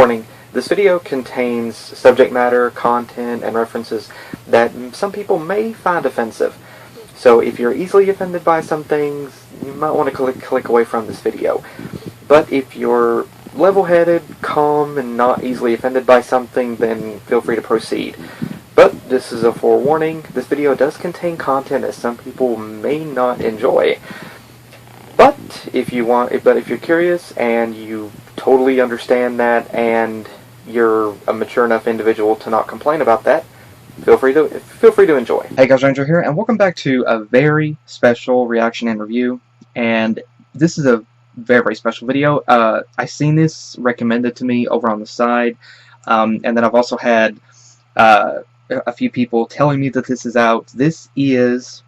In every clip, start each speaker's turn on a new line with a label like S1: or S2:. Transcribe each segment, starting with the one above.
S1: Warning, this video contains subject matter, content, and references that some people may find offensive. So if you're easily offended by some things, you might want to click away from this video. But if you're level-headed, calm, and not easily offended by something, then feel free to proceed. But this is a forewarning. This video does contain content that some people may not enjoy. But if you're curious and you totally understand that and you're a mature enough individual to not complain about that, feel free to enjoy.
S2: Hey guys, Ranger here, and welcome back to a very special reaction and review. And this is a very, very special video. I seen this recommended to me over on the side, and then I've also had a few people telling me that this is out. This is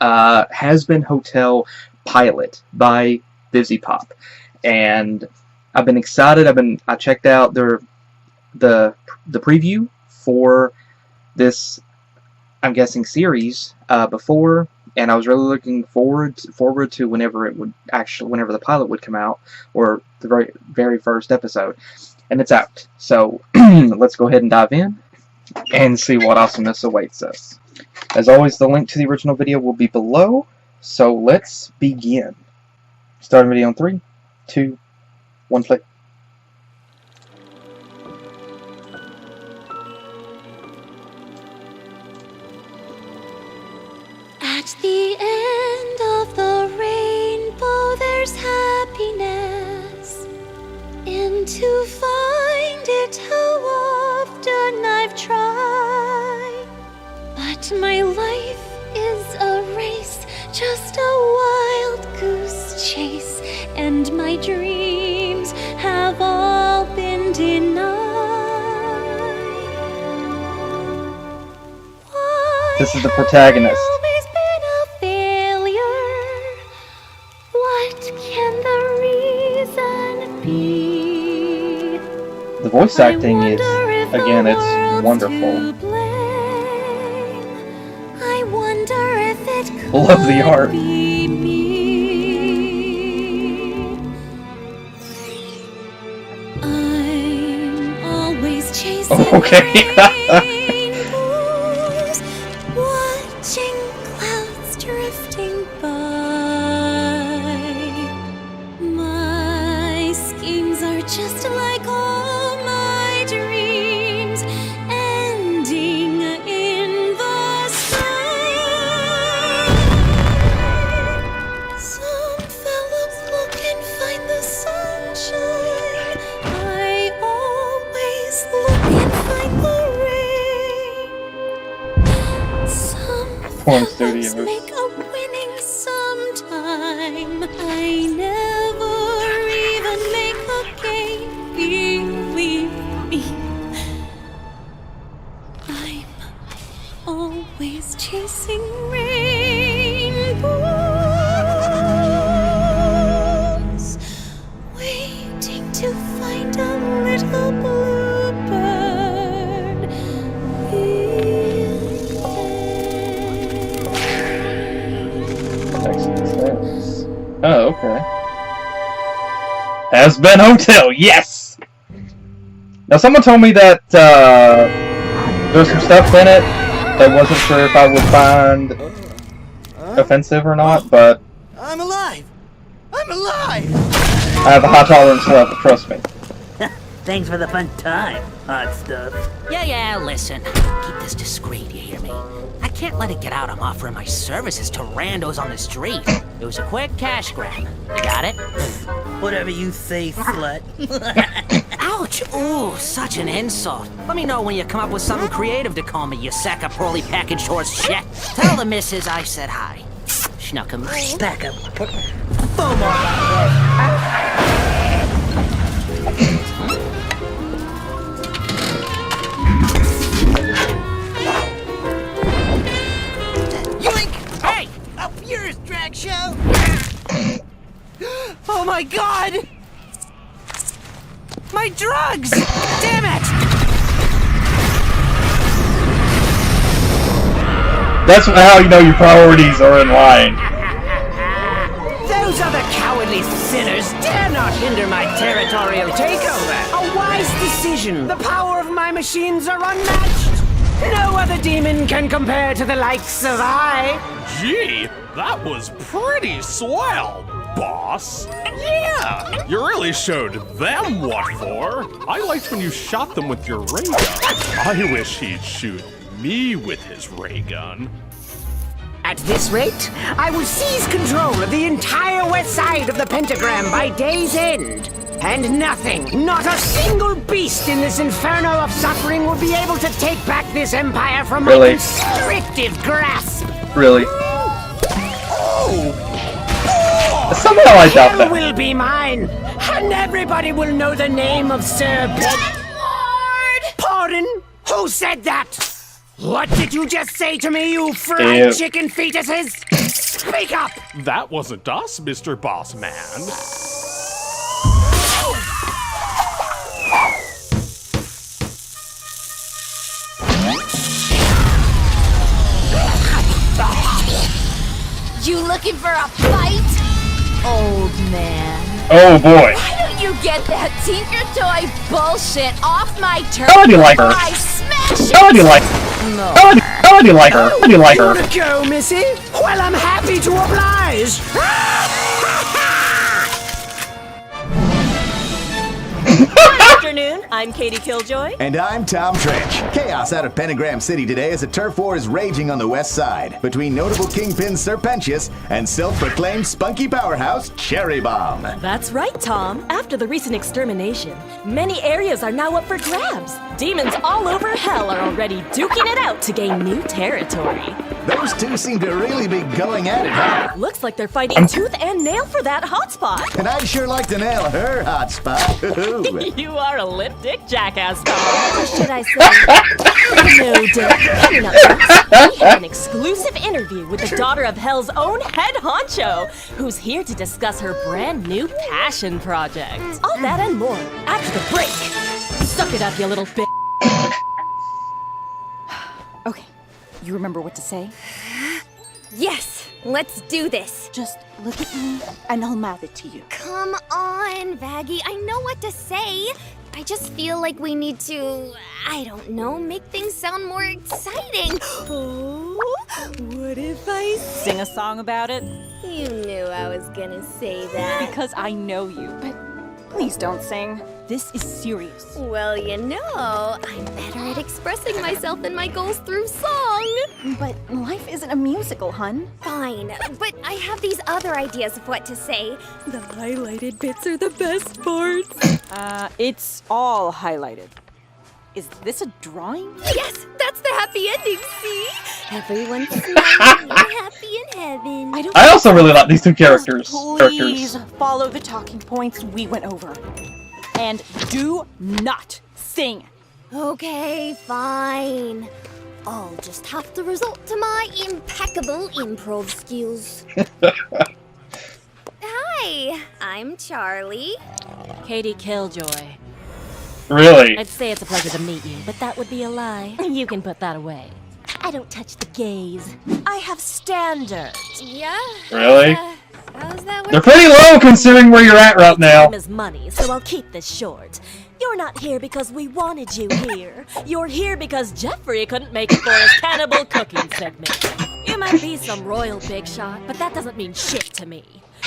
S2: HAZBIN Hotel Pilot by BusyPop, and I've been excited. I checked out the preview for this, I'm guessing, series before, and I was really looking forward to whenever the pilot would come out, or the very first episode, and it's out. So let's go ahead and dive in and see what awesomeness awaits us. As always, the link to the original video will be below, so let's begin. Starting video in 3, 2, 1, play.
S3: At the end of the rainbow there's happiness, and to find it how often I've tried. But my life is a race, just a wild goose chase, and my dreams have all been denied. Why
S2: This is the protagonist. The voice acting is, again, it's wonderful.
S3: I wonder if it could
S2: Love the art.
S3: be me. I'm always chasing rainbows, watching clouds drifting by. My schemes are just like all my dreams, ending in the sky. Some fellows look and find the sunshine. I always look and find the rain. Some
S2: Porn
S3: fellows
S2: studios.
S3: make a winning sometime. I never even make a game, believe me. I'm always chasing rainbows, waiting to find a little bluebird in
S2: Texas. Oh, okay. HAZBIN Hotel, yes! Now, someone told me that there's some stuff in it that wasn't sure if I would find offensive or not, but
S4: I'm alive! I'm alive!
S2: I have a high tolerance level, trust me.
S4: Thanks for the fun time, hot stuff.
S5: Yeah, listen. Keep this discreet, you hear me? I can't let it get out I'm offering my services to randos on the street. It was a quick cash grab. You got it?
S4: Whatever you say, slut.
S5: Ouch! Ooh, such an insult. Let me know when you come up with something creative to call me, you sack of poorly packaged horse shit. Tell the missus I said hi. Schnuckum.
S4: Back up. Put foam on my Yoink!
S5: Hey!
S4: Up yours, drag show! Oh my god!
S5: My drugs! Damn it!
S2: That's how you know your priorities are in line.
S5: Those other cowardly sinners dare not hinder my territorial takeover! Oh, precision. The power of my machines are unmatched. No other demon can compare to the likes of I.
S6: Gee, that was pretty swell, boss. Yeah, you really showed them what for. I liked when you shot them with your ray gun. I wish he'd shoot me with his ray gun.
S5: At this rate, I will seize control of the entire west side of the pentagram by day's end. And nothing, not a single beast in this inferno of suffering will be able to take back this empire from my constrictive grasp.
S2: Really? Somehow I doubt that.
S5: Will be mine, and everybody will know the name of Sir Lord! Pardon? Who said that? What did you just say to me, you fried chicken fetuses? Speak up!
S6: That wasn't us, Mr. Boss Man.
S3: You looking for a fight? Old man.
S2: Oh boy.
S3: Why don't you get that Tinker Toy bullshit off my turf?
S2: How do you like her?
S3: I smash it!
S2: How do you like her? How do you like her? How do you like her?
S5: Want to go, missy? Well, I'm happy to oblige.
S7: Afternoon, I'm Katie Killjoy.
S8: And I'm Tom Trench. Chaos out of Pentagram City today as a turf war is raging on the west side between notable kingpins Serpentius and self-proclaimed spunky powerhouse Cherry Bomb.
S7: That's right, Tom. After the recent extermination, many areas are now up for grabs. Demons all over hell are already duking it out to gain new territory.
S8: Those two seem to really be going at it, huh?
S7: Looks like they're fighting tooth and nail for that hotspot.
S8: And I'd sure like to nail her hotspot.
S7: You are a lip-dick jackass, Tom. Or should I say, no, Dick. Coming up next, we have an exclusive interview with the daughter of Hell's own head honcho, who's here to discuss her brand new passion project. All that and more after the break. Suck it up, you little bitch.
S9: Okay, you remember what to say?
S3: Yes, let's do this.
S9: Just look at me and I'll mouth it to you.
S3: Come on, Vaggie. I know what to say. I just feel like we need to, I don't know, make things sound more exciting.
S7: Oh, what if I sing a song about it?
S3: You knew I was gonna say that.
S9: Because I know you, but please don't sing. This is serious.
S3: Well, you know, I'm better at expressing myself and my goals through song.
S9: But life isn't a musical, hun.
S3: Fine, but I have these other ideas of what to say.
S7: The highlighted bits are the best parts.
S9: It's all highlighted. Is this a drawing?
S3: Yes, that's the happy ending, see? Everyone's smiling and happy in heaven.
S2: I also really like these two characters.
S9: Please follow the talking points we went over. And do not sing.
S3: Okay, fine. I'll just have to resort to my impeccable improv skills. Hi, I'm Charlie.
S7: Katie Killjoy.
S2: Really?
S7: I'd say it's a pleasure to meet you, but that would be a lie. You can put that away. I don't touch the gays. I have standards.
S3: Yeah?
S2: Really?
S3: How's that work?
S2: They're pretty low considering where you're at right now.
S7: Time is money, so I'll keep this short. You're not here because we wanted you here. You're here because Jeffrey couldn't make it for his cannibal cooking segment. You might be some royal big shot, but that doesn't mean shit to me.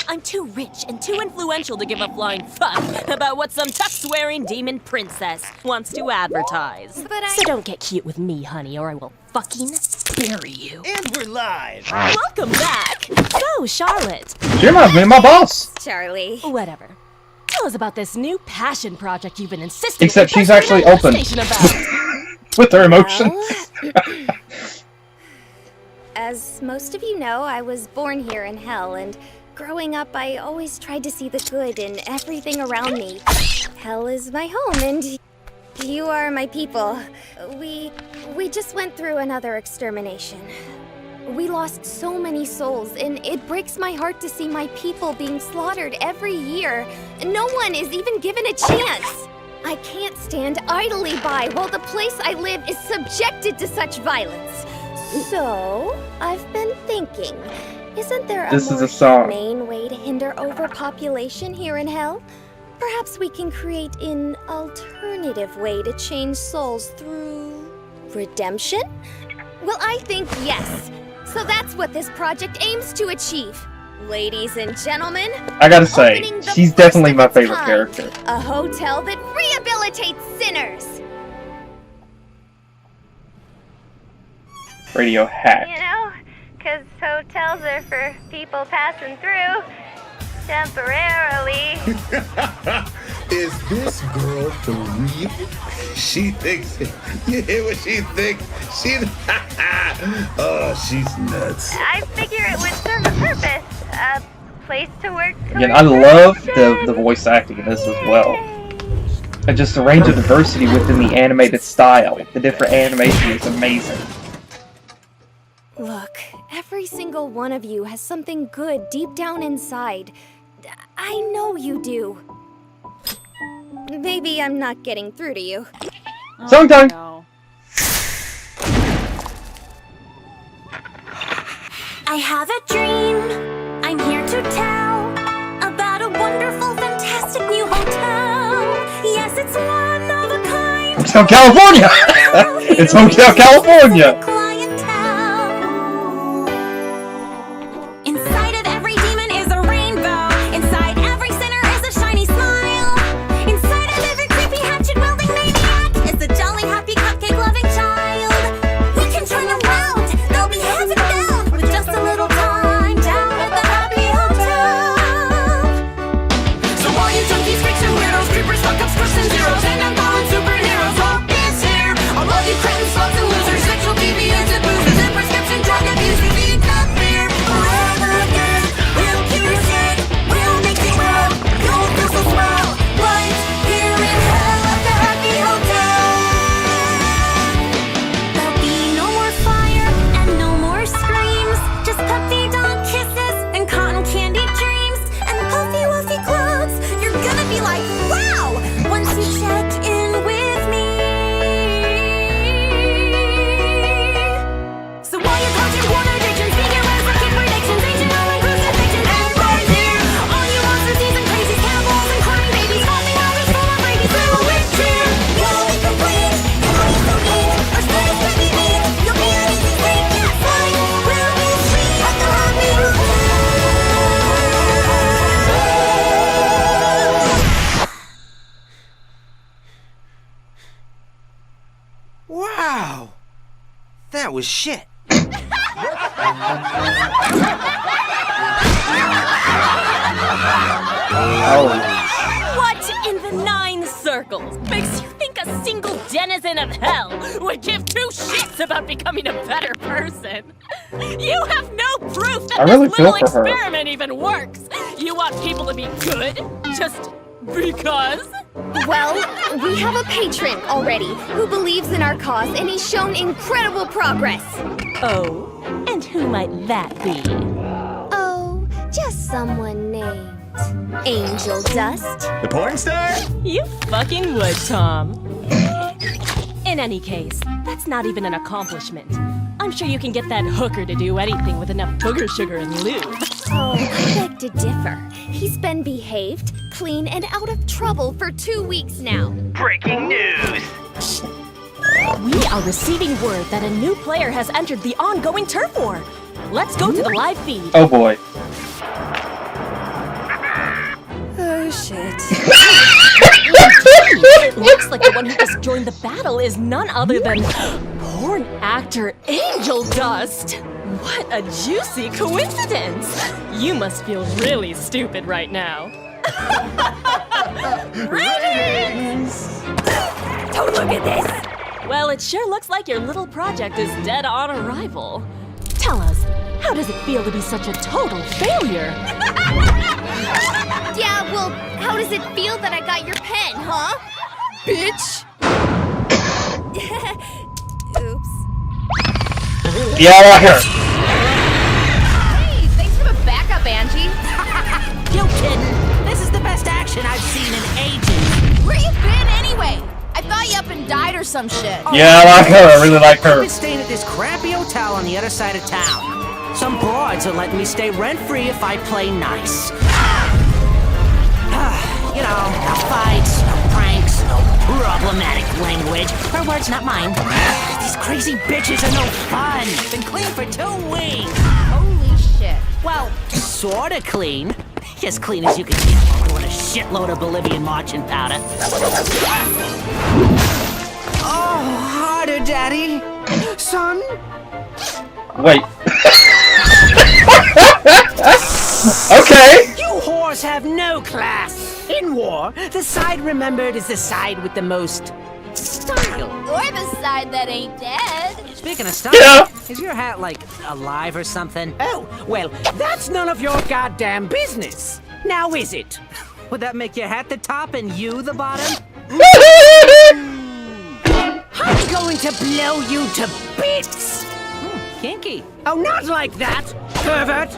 S7: I'm too rich and too influential to give a flying fuck about what some tuck-swearing demon princess wants to advertise.
S3: But
S7: So don't get cute with me, honey, or I will fucking bury you.
S4: And we're live.
S7: Welcome back. So, Charlotte.
S2: She reminds me of my boss.
S3: Charlie.
S7: Whatever. Tell us about this new passion project you've been insisting
S2: Except
S7: on
S2: she's actually open
S7: about.
S2: with her emotions.
S3: Well, as most of you know, I was born here in Hell, and growing up, I always tried to see the good in everything around me. Hell is my home, and you are my people. We just went through another extermination. We lost so many souls, and it breaks my heart to see my people being slaughtered every year. No one is even given a chance. I can't stand idly by while the place I live is subjected to such violence. So, I've been thinking, isn't there a
S2: This is
S3: more
S2: a song.
S3: humane way to hinder overpopulation here in Hell? Perhaps we can create an alternative way to change souls through redemption? Well, I think yes. So that's what this project aims to achieve. Ladies and gentlemen,
S2: I gotta say,
S3: opening the
S2: she's
S3: first
S2: definitely
S3: of
S2: my
S3: its
S2: favorite
S3: kind,
S2: character.
S3: A hotel that rehabilitates sinners.
S2: Radio hack.
S3: You know, because hotels are for people passing through temporarily.
S10: Is this girl for real? She thinks it. You hear what she thinks? Oh, she's nuts.
S3: I figure it would serve a purpose. A place to work.
S2: Again, I love the voice acting in this as well. And just the range of diversity within the animated style. The different animation is amazing.
S3: Look, every single one of you has something good deep down inside. I know you do. Maybe I'm not getting through to you.
S2: Songtime!
S9: No.
S7: I have a dream I'm here to tell about a wonderful, fantastic new hotel. Yes, it's one of a kind.
S2: Hotel California! It's Hotel California!
S7: Inside of every demon is a rainbow. Inside every sinner is a shiny smile. Inside of every creepy hatchet-wielding maniac is a jolly, happy, cupcake-loving child. We can turn around. They'll be heaven bound with just a little time down at the Happy Hotel. So all you junkies, freaks, and weirdos, creepers, fuck-ups, crooks, and zeros, and uncommon superheroes, hope is here. All of you cretins, sluts, and losers, sexual deviants, and boozers, and prescription drug abusers, need not fear. Forever again, we'll cure your sin, we'll make you well. You'll feel so swell, right here in hell at the Happy Hotel. There'll be no more fire and no more screams, just puppy dog kisses and cotton candy dreams and puffy wuffy clothes. You're gonna be like, wow, once you check in with me. So while you're caught in porn addictions, vegan resurrection predictions, ancient Roman crucifixions, and right here, all you monsters and crazies, cannibals and crying babies, haunting houses full of rabies, little witch here. You'll be complete, and all you don't need are space to be neat. You'll be an easy sleep, yes, life will be sweet at the Happy Hotel.
S5: Wow. That was shit.
S7: What in the 9 circles makes you think a single denizen of hell would give 2 shits about becoming a better person? You have no proof that
S2: I really
S7: this
S2: feel
S7: little
S2: for her.
S7: experiment even works. You want people to be good just because?
S3: Well, we have a patron already who believes in our cause, and he's shown incredible progress.
S7: Oh, and who might that be?
S3: Oh, just someone named Angel Dust.
S8: The porn star?
S7: You fucking would, Tom. In any case, that's not even an accomplishment. I'm sure you can get that hooker to do anything with enough booger sugar and lube.
S3: Oh, I beg to differ. He's been behaved, clean, and out of trouble for 2 weeks now.
S5: Breaking news.
S7: We are receiving word that a new player has entered the ongoing turf war. Let's go to the live feed.
S2: Oh boy.
S3: Oh, shit.
S7: It looks like the one who just joined the battle is none other than porn actor Angel Dust. What a juicy coincidence! You must feel really stupid right now. Ratings! Don't look at this! Well, it sure looks like your little project is dead on arrival. Tell us, how does it feel to be such a total failure?
S3: Yeah, well, how does it feel that I got your pen, huh? Bitch! Oops.
S2: Yeah, I like her.
S3: Hey, thanks for the backup, Angie.
S5: You kidding? This is the best action I've seen in ages.
S9: Where you been anyway? I thought you up and died or some shit.
S2: Yeah, I like her. I really like
S5: I've
S2: her.
S5: been staying at this crappy hotel on the other side of town. Some broads are letting me stay rent-free if I play nice. You know, no fights, no pranks, no problematic language. Her words, not mine. These crazy bitches are no fun. Been clean for 2 weeks.
S3: Holy shit.
S5: Well, sorta clean. As clean as you can get while doing a shitload of Bolivian marching powder. Oh, harder, Daddy. Son?
S2: Wait. Okay.
S5: You whores have no class. In war, the side remembered is the side with the most style.
S3: Or the side that ain't dead.
S5: Speaking of style, is your hat, like, alive or something? Oh, well, that's none of your goddamn business. Now is it? Would that make your hat the top and you the bottom? I'm going to blow you to bits. Kinky. Oh, not like that, pervert.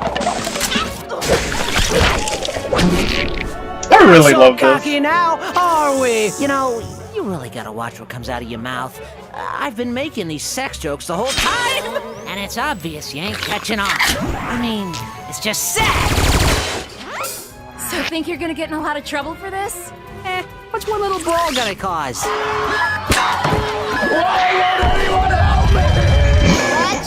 S2: I really love
S5: so cocky
S2: this.
S5: now, are we? You know, you really gotta watch what comes out of your mouth. I've been making these sex jokes the whole time, and it's obvious you ain't catching on. I mean, it's just sad.
S3: So think you're gonna get in a lot of trouble for this?
S5: What's one little brawl gonna cause?
S3: Glad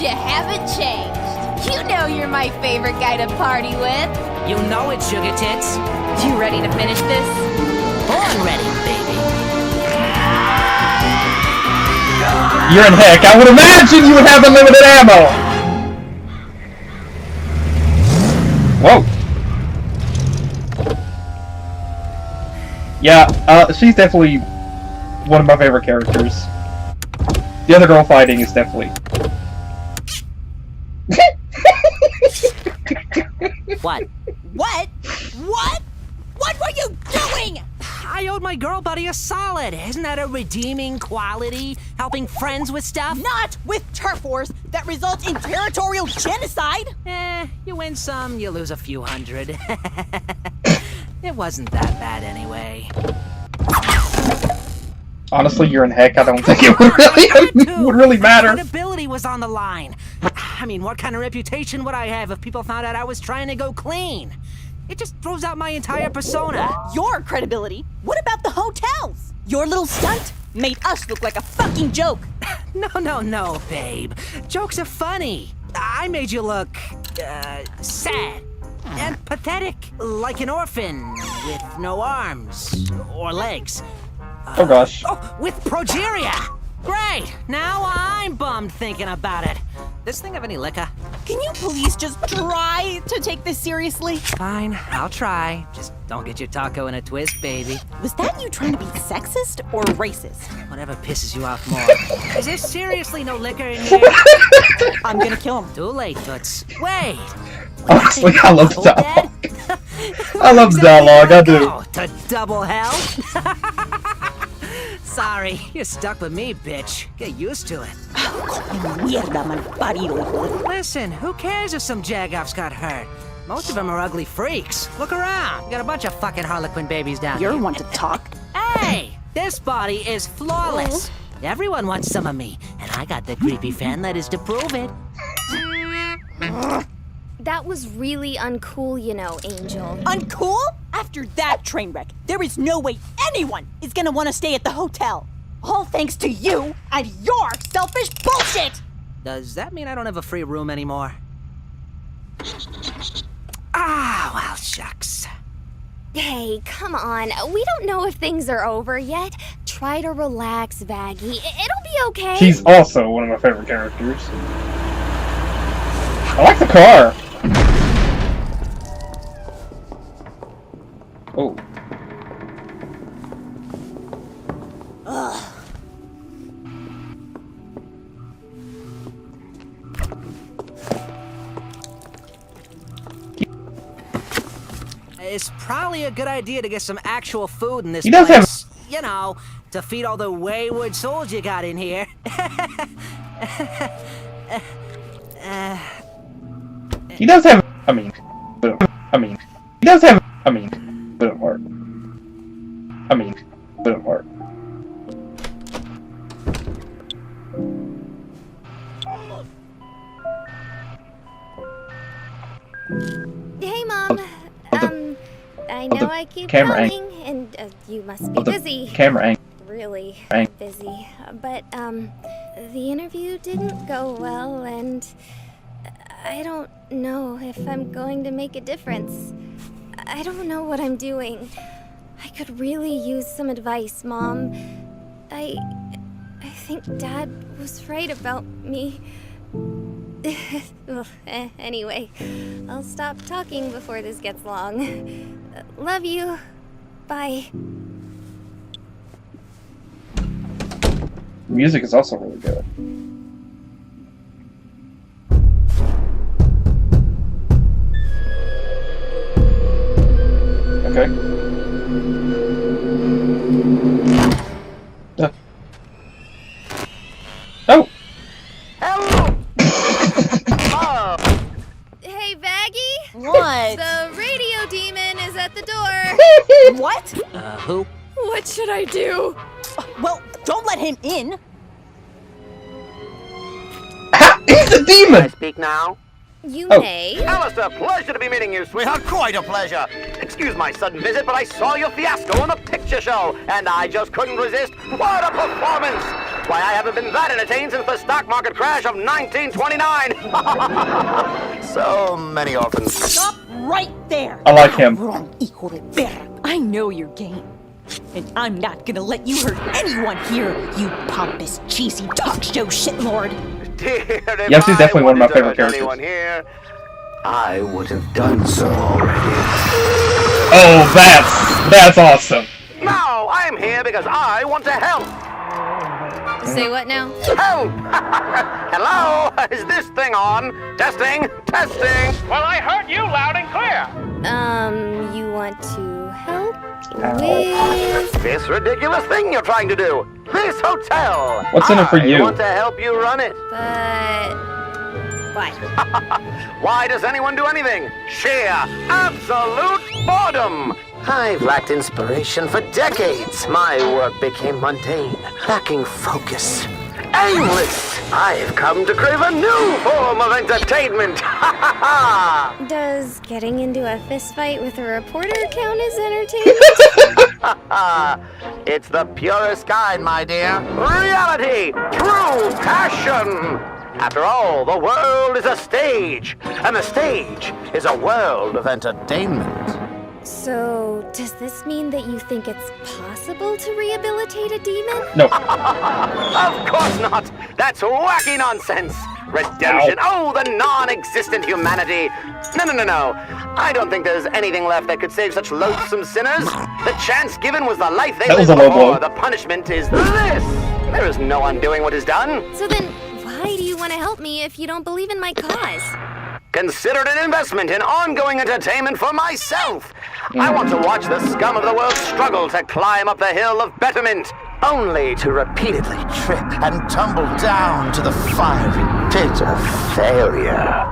S3: you haven't changed. You know you're my favorite guy to party with.
S5: You know it, sugar tits.
S3: You ready to finish this?
S5: Born ready, baby.
S2: You're in heck. I would imagine you would have unlimited ammo. Whoa. Yeah, she's definitely one of my favorite characters. The other girl fighting is definitely...
S5: What?
S9: What? What? What were you doing?
S5: I owed my girl buddy a solid. Isn't that a redeeming quality? Helping friends with stuff?
S9: Not with turf wars that result in territorial genocide.
S5: You win some, you lose a few hundred. It wasn't that bad anyway.
S2: Honestly, you're in heck. I don't think it would really matter.
S5: Credibility was on the line. I mean, what kind of reputation would I have if people found out I was trying to go clean? It just throws out my entire persona.
S9: Your credibility? What about the hotels? Your little stunt made us look like a fucking joke.
S5: No, babe. Jokes are funny. I made you look, sad. And pathetic, like an orphan with no arms or legs.
S2: Oh gosh.
S5: Oh, with progeria! Great! Now I'm bummed thinking about it. This thing have any liquor?
S9: Can you please just try to take this seriously?
S5: Fine, I'll try. Just don't get your taco in a twist, baby.
S9: Was that you trying to be sexist or racist?
S5: Whatever pisses you off more. Is there seriously no liquor in here?
S9: I'm gonna kill him.
S5: Too late, Toots. Wait!
S2: Honestly, I love the dialogue. I love the dialogue, I do.
S5: To double hell? Sorry, you're stuck with me, bitch. Get used to it.
S9: Mierda, malparido.
S5: Listen, who cares if some jagoffs got hurt? Most of them are ugly freaks. Look around. You got a bunch of fucking Harlequin babies down here.
S9: You're one to talk.
S5: Hey! This body is flawless. Everyone wants some of me, and I got the creepy fan letters to prove it.
S3: That was really uncool, you know, Angel.
S9: Uncool? After that train wreck, there is no way anyone is gonna want to stay at the hotel. All thanks to you and your selfish bullshit!
S5: Does that mean I don't have a free room anymore? Ah, well, shucks.
S3: Hey, come on. We don't know if things are over yet. Try to relax, Vaggie. It'll be okay.
S2: She's also one of my favorite characters. I like the car. Oh.
S9: Ugh.
S5: It's probably a good idea to get some actual food in this
S2: He does
S5: place. You know, to feed all the wayward souls you got in here.
S2: He does have, he does have, bit of heart. Bit of heart.
S3: Hey, Mom. I know I keep
S2: camera
S3: calling and You must be
S2: of the
S3: busy.
S2: camera angle.
S3: Really
S2: Right.
S3: busy. But, the interview didn't go well, and I don't know if I'm going to make a difference. I don't know what I'm doing. I could really use some advice, Mom. I think Dad was right about me. Well, anyway, I'll stop talking before this gets long. Love you. Bye.
S2: Music is also really good. Okay. Oh!
S5: Hello!
S3: Hey, Baggy?
S9: What?
S3: The radio demon is at the door.
S9: What?
S4: Who?
S3: What should I do?
S9: Well, don't let him in.
S2: He's a demon!
S5: Speak now.
S3: You
S2: Oh.
S3: may.
S5: Alistair, pleasure to be meeting you, sweetheart. Quite a pleasure. Excuse my sudden visit, but I saw your fiasco in a picture show, and I just couldn't resist. What a performance! Why, I haven't been that entertained since the stock market crash of 1929. So many orphans.
S9: Stop right there.
S2: I like him.
S9: Wrong, hijo de perra. I know your game. And I'm not gonna let you hurt anyone here, you pompous, cheesy talk show shitlord.
S5: Dear, if
S2: Yes, he's definitely
S5: I
S2: one of my
S5: wanted to
S2: favorite
S5: hurt
S2: characters.
S5: anyone here, I would have done so already.
S2: Oh, that's awesome.
S5: No, I'm here because I want to help.
S3: Say what now?
S5: Help! Hello? Is this thing on? Testing? Testing!
S11: Well, I heard you loud and clear.
S3: You want to help with...
S5: This ridiculous thing you're trying to do. This hotel.
S2: What's in it for you?
S5: I want to help you run it.
S3: But... Why?
S5: Why does anyone do anything? Sheer, absolute boredom. I've lacked inspiration for decades. My work became mundane, lacking focus, aimless. I've come to crave a new form of entertainment.
S3: Does getting into a fistfight with a reporter count as entertainment?
S5: It's the purest kind, my dear. Reality, true passion. After all, the world is a stage, and the stage is a world of entertainment.
S3: So, does this mean that you think it's possible to rehabilitate a demon?
S2: No.
S5: Of course not. That's wacky nonsense. Redemption. Oh, the non-existent humanity. No. I don't think there's anything left that could save such loathsome sinners. The chance given was the life they
S2: That was
S5: lived
S2: a low
S5: before.
S2: blow.
S5: The punishment is this. There is no undoing what is done.
S3: So then, why do you want to help me if you don't believe in my cause?
S5: Consider it an investment in ongoing entertainment for myself. I want to watch the scum of the world struggle to climb up the hill of betterment, only to repeatedly trip and tumble down to the fiery pit of failure.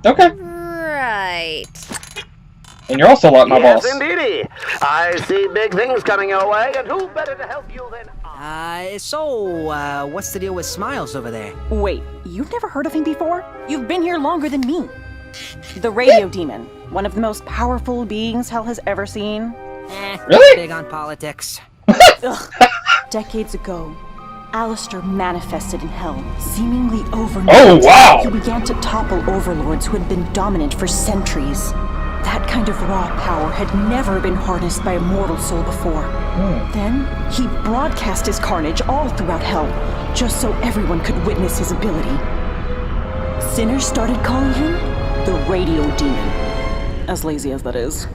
S2: Okay.
S3: Right.
S2: And you're also like my
S5: Yes,
S2: boss.
S5: indeedy. I see big things coming your way, and who better to help you than I?
S11: What's the deal with Smiles over there?
S9: Wait, you've never heard of him before? You've been here longer than me. The radio demon, one of the most powerful beings hell has ever seen.
S2: Really?
S11: Big on politics.
S9: Ugh. Decades ago, Alistair manifested in hell, seemingly overnight.
S2: Oh, wow!
S9: He began to topple overlords who had been dominant for centuries. That kind of raw power had never been harnessed by a mortal soul before. Then, he broadcast his carnage all throughout hell, just so everyone could witness his ability. Sinners started calling him the Radio Demon. As lazy as that is.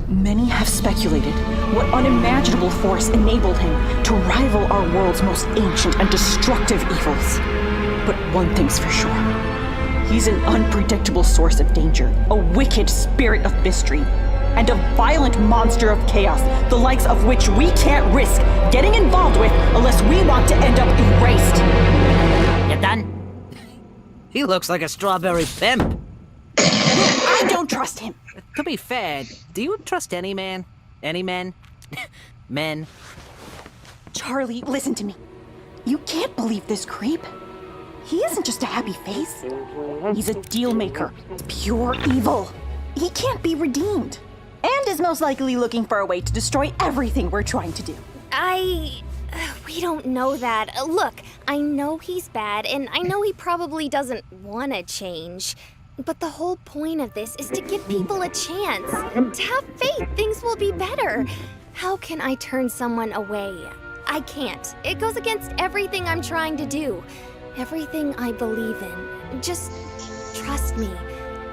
S9: Many have speculated what unimaginable force enabled him to rival our world's most ancient and destructive evils. But one thing's for sure. He's an unpredictable source of danger, a wicked spirit of mystery, and a violent monster of chaos, the likes of which we can't risk getting involved with unless we want to end up erased.
S11: You done? He looks like a strawberry pimp.
S9: I don't trust him.
S11: To be fair, do you trust any man? Any men? Men?
S9: Charlie, listen to me. You can't believe this creep. He isn't just a happy face. He's a deal maker. Pure evil. He can't be redeemed. And is most likely looking for a way to destroy everything we're trying to do.
S3: We don't know that. Look, I know he's bad, and I know he probably doesn't want to change. But the whole point of this is to give people a chance. To have faith things will be better. How can I turn someone away? I can't. It goes against everything I'm trying to do. Everything I believe in. Just trust me.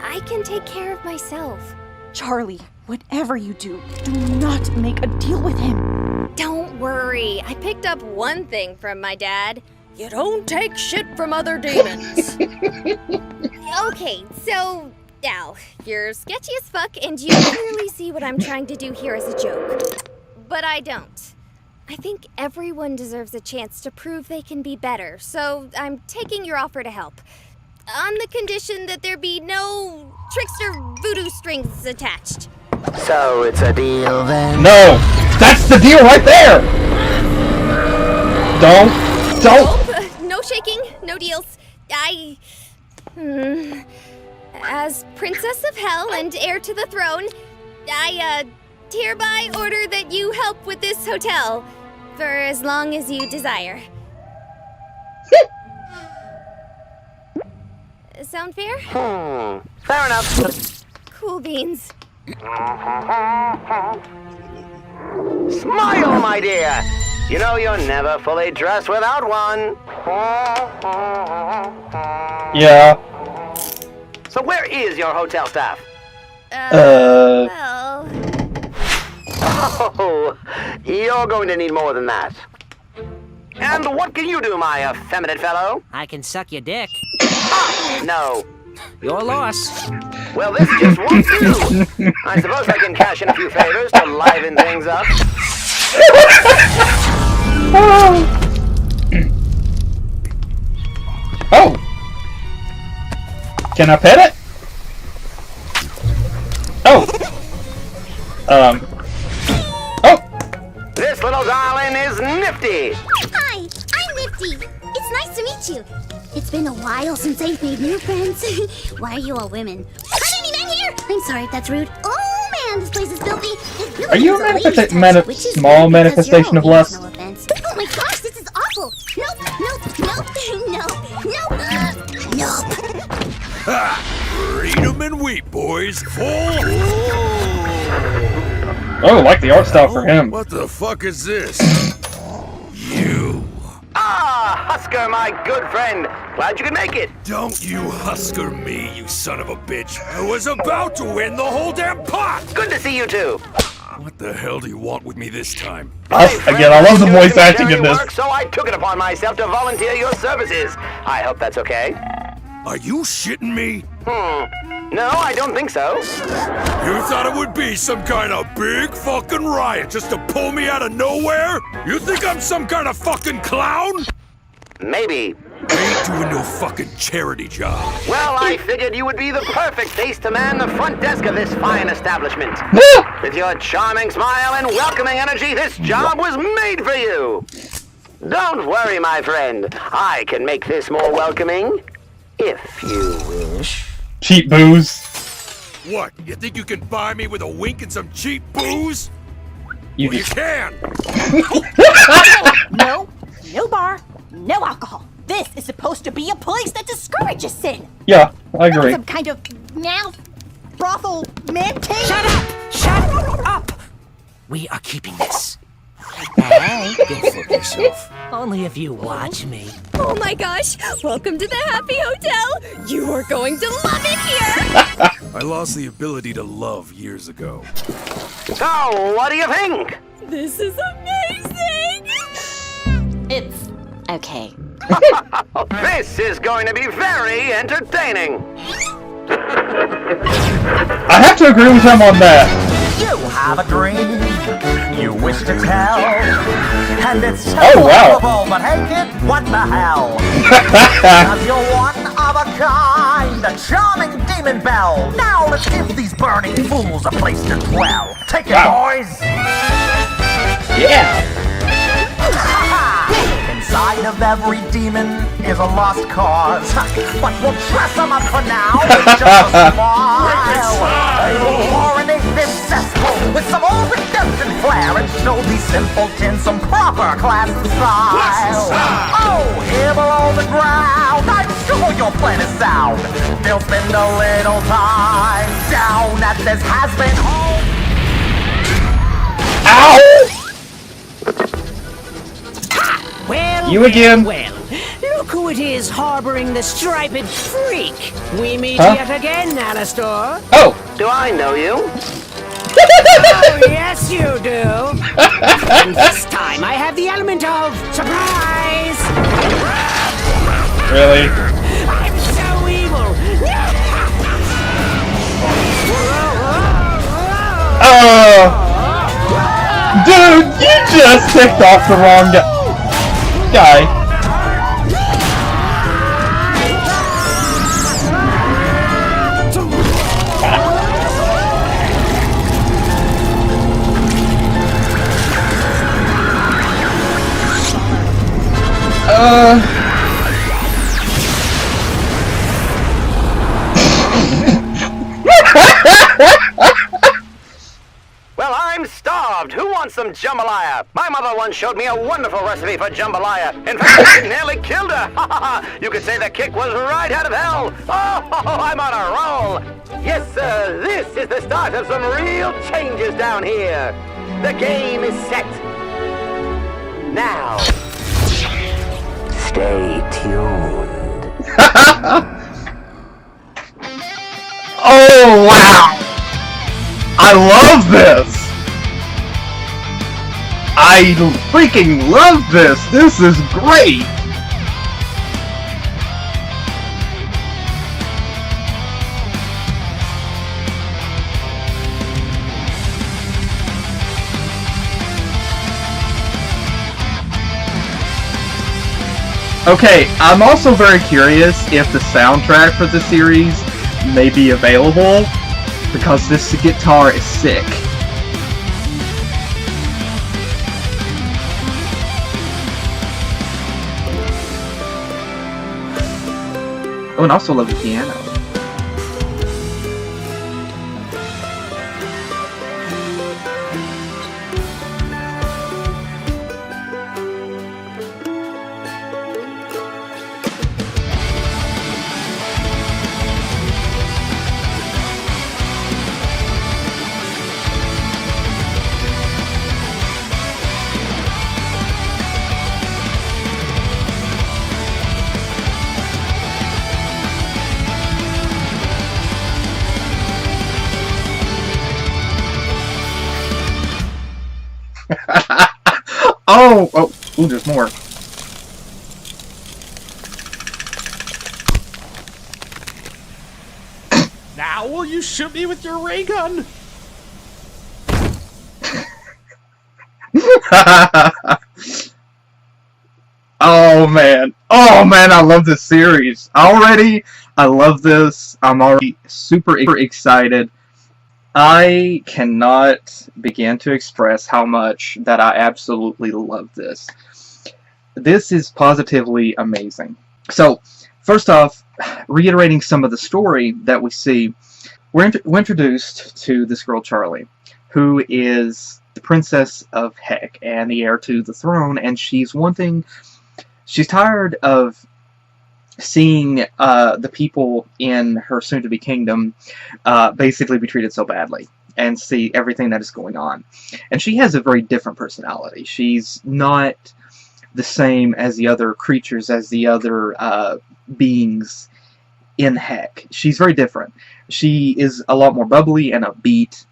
S3: I can take care of myself.
S9: Charlie, whatever you do, do not make a deal with him.
S3: Don't worry. I picked up one thing from my dad. You don't take shit from other demons. Okay, so now, you're sketchy as fuck and you clearly see what I'm trying to do here as a joke. But I don't. I think everyone deserves a chance to prove they can be better, so I'm taking your offer to help. On the condition that there be no trickster voodoo strings attached.
S5: So it's a deal then?
S2: No! That's the deal right there! Don't!
S3: Nope, no shaking, no deals. As Princess of Hell and heir to the throne, I hereby order that you help with this hotel for as long as you desire. Sound fair?
S5: Fair enough.
S3: Cool beans.
S5: Smile, my dear. You know you're never fully dressed without one.
S2: Yeah.
S5: So where is your hotel staff?
S3: Well...
S5: Oh, you're going to need more than that. And what can you do, my effeminate fellow?
S11: I can suck your dick.
S5: No.
S11: Your loss.
S5: Well, this just won't do. I suppose I can cash in a few favors to liven things up.
S2: Oh! Can I pet it? Oh! Oh!
S5: This little darling is nifty.
S12: Hi, I'm Nifty. It's nice to meet you. It's been a while since I've made new friends. Why are you all women? Are there any men here? I'm sorry if that's rude. Oh man, this place is filthy. It really
S2: Are you a
S12: needs ladies' touch,
S2: small manifestation of lust?
S12: No offense. Oh my gosh, this is awful. Nope.
S13: Ha! Freedom and wheat, boys.
S2: Oh, like the art style for him.
S13: What the fuck is this? You.
S5: Ah, Husker, my good friend. Glad you could make it.
S13: Don't you Husker me, you son of a bitch. I was about to win the whole damn pot.
S5: Good to see you too.
S13: What the hell do you want with me this time?
S2: Again, I love the voice acting in this.
S5: Work, so I took it upon myself to volunteer your services. I hope that's okay.
S13: Are you shitting me?
S5: No, I don't think so.
S13: You thought it would be some kind of big fucking riot just to pull me out of nowhere? You think I'm some kind of fucking clown?
S5: Maybe.
S13: I ain't doing no fucking charity job.
S5: Well, I figured you would be the perfect face to man the front desk of this fine establishment. With your charming smile and welcoming energy, this job was made for you. Don't worry, my friend. I can make this more welcoming, if you wish.
S2: Cheap booze.
S13: What? You think you can buy me with a wink and some cheap booze?
S2: You
S13: can.
S9: No bar, no alcohol. This is supposed to be a place that discourages sin.
S2: Yeah, I agree.
S9: Some kind of mouth brothel man cave.
S11: Shut up! Shut up! We are keeping this. Hey,
S13: Go fuck yourself.
S11: only if you watch me.
S3: Oh my gosh! Welcome to the Happy Hotel! You are going to love it here!
S13: I lost the ability to love years ago.
S5: So, what do you think?
S3: This is amazing!
S12: It's okay.
S5: This is going to be very entertaining.
S2: I have to agree with him on that.
S14: You have a dream you wish to tell, and it's so
S2: Oh, wow.
S14: horrible, but hey kid, what the hell? Cause you're one of a kind, a charming demon belle. Now let's give these burning fools a place to dwell. Take it, boys!
S2: Yeah!
S14: Inside of every demon is a lost cause, but we'll dress them up for now with just a smile. They will coronate this successful with some old redemption flair and show these simpletons some proper class and style. Oh, here below the ground, I'm sure your plan is sound. They'll spend a little time down at this HAZBIN home.
S2: Ow!
S5: Well,
S2: You again.
S5: Well, look who it is harboring the striped freak. We meet
S2: Huh?
S5: yet again, Alastor.
S2: Oh!
S5: Do I know you? Oh, yes, you do. And this time I have the element of surprise.
S2: Really?
S5: I'm so evil.
S2: Oh! Dude, you just ticked off the wrong guy.
S15: Well, I'm starved. Who wants some jambalaya? My mother once showed me a wonderful recipe for jambalaya. In fact, I nearly killed her. You could say the kick was right out of hell. Oh, I'm on a roll. Yes, sir, this is the start of some real changes down here. The game is set. Now, stay tuned.
S2: Oh, wow! I love this! I freaking love this! This is great! Okay, I'm also very curious if the soundtrack for the series may be available, because this guitar is sick. Oh, and I also love the piano. Oh, ooh, there's more.
S6: Now will you shoot me with your ray gun?
S2: Oh man, I love this series. Already, I love this. I'm already super excited. I cannot begin to express how much that I absolutely love this. This is positively amazing. So, first off, reiterating some of the story that we see, we're introduced to this girl, Charlie, who is the princess of Heck and the heir to the throne, and she's tired of seeing the people in her soon-to-be kingdom basically be treated so badly and see everything that is going on. And she has a very different personality. She's not the same as the other creatures, as the other beings in Heck. She's very different. She is a lot more bubbly and upbeat,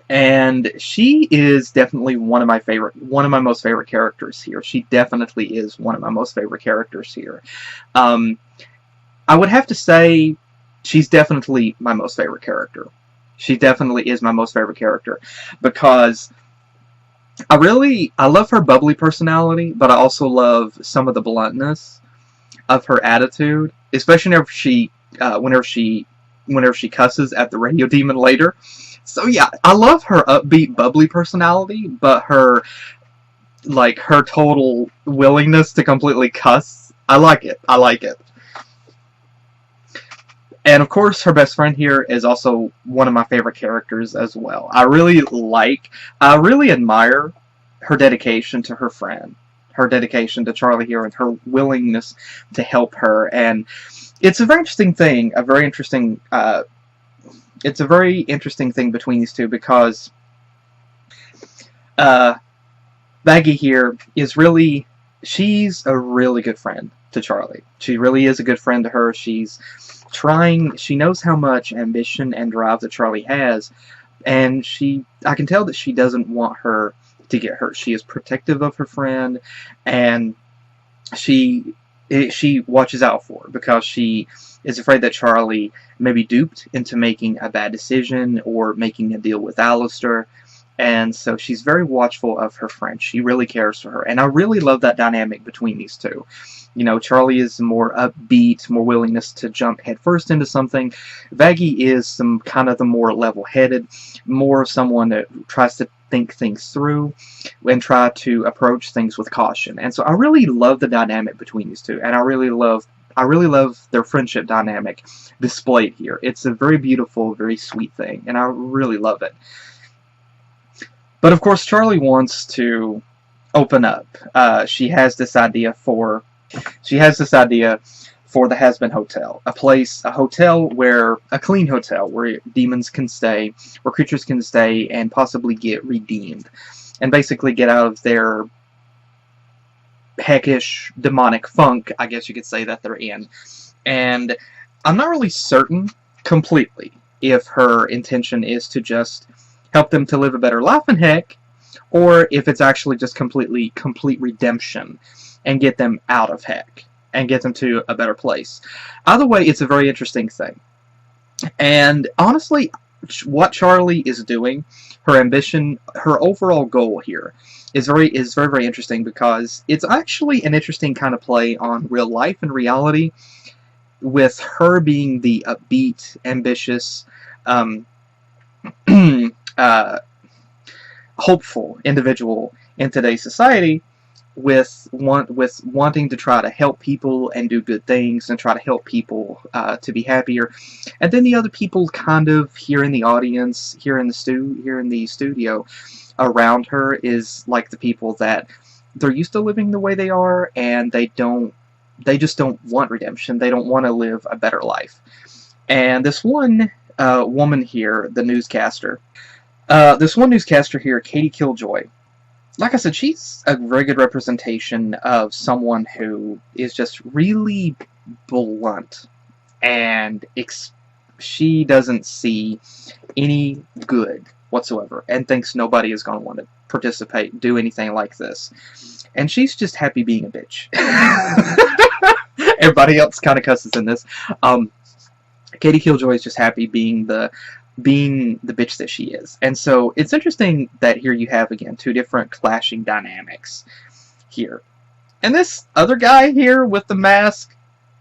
S2: and she is definitely one of my most favorite characters here. She definitely is one of my most favorite characters here. I would have to say she's definitely my most favorite character. She definitely is my most favorite character because I love her bubbly personality, but I also love some of the bluntness of her attitude, especially whenever she cusses at the radio demon later. So yeah, I love her upbeat, bubbly personality, but her total willingness to completely cuss, I like it. And of course, her best friend here is also one of my favorite characters as well. I really admire her dedication to her friend, her dedication to Charlie here, and her willingness to help her. And it's a very interesting thing, it's a very interesting thing between these two, because Maggie here she's a really good friend to Charlie. She really is a good friend to her. She knows how much ambition and drive that Charlie has, and I can tell that she doesn't want her to get hurt. She is protective of her friend, and she watches out for her, because she is afraid that Charlie may be duped into making a bad decision or making a deal with Alistair. And so she's very watchful of her friend. She really cares for her. And I really love that dynamic between these two. You know, Charlie is more upbeat, more willingness to jump headfirst into something. Vaggie is some kind of the more level-headed, more someone that tries to think things through and try to approach things with caution. And so I really love the dynamic between these two. And I really love their friendship dynamic displayed here. It's a very beautiful, very sweet thing. And I really love it. But of course, Charlie wants to open up. She has this idea for the HAZBIN Hotel, a clean hotel where demons can stay, where creatures can stay and possibly get redeemed, and basically get out of their heckish demonic funk, I guess you could say, that they're in. And I'm not really certain completely if her intention is to just help them to live a better life in heck, or if it's actually just complete redemption and get them out of heck and get them to a better place. Either way, it's a very interesting thing. And honestly, what Charlie is doing, her ambition, her overall goal here is very, very interesting, because it's actually an interesting kind of play on real life and reality, with her being the upbeat, ambitious, hopeful individual in today's society, with wanting to try to help people and do good things and try to help people to be happier. And then the other people kind of here in the audience, here in the studio around her, is like the people that they're used to living the way they are, and they just don't want redemption. They don't want to live a better life. And this one woman here, the newscaster, Katie Killjoy, like I said, she's a very good representation of someone who is just really blunt, and she doesn't see any good whatsoever, and thinks nobody is going to want to do anything like this. And she's just happy being a bitch. Everybody else kind of cusses in this. Katie Killjoy is just happy being the bitch that she is. And so it's interesting that here you have, again, two different clashing dynamics here. And this other guy here with the mask,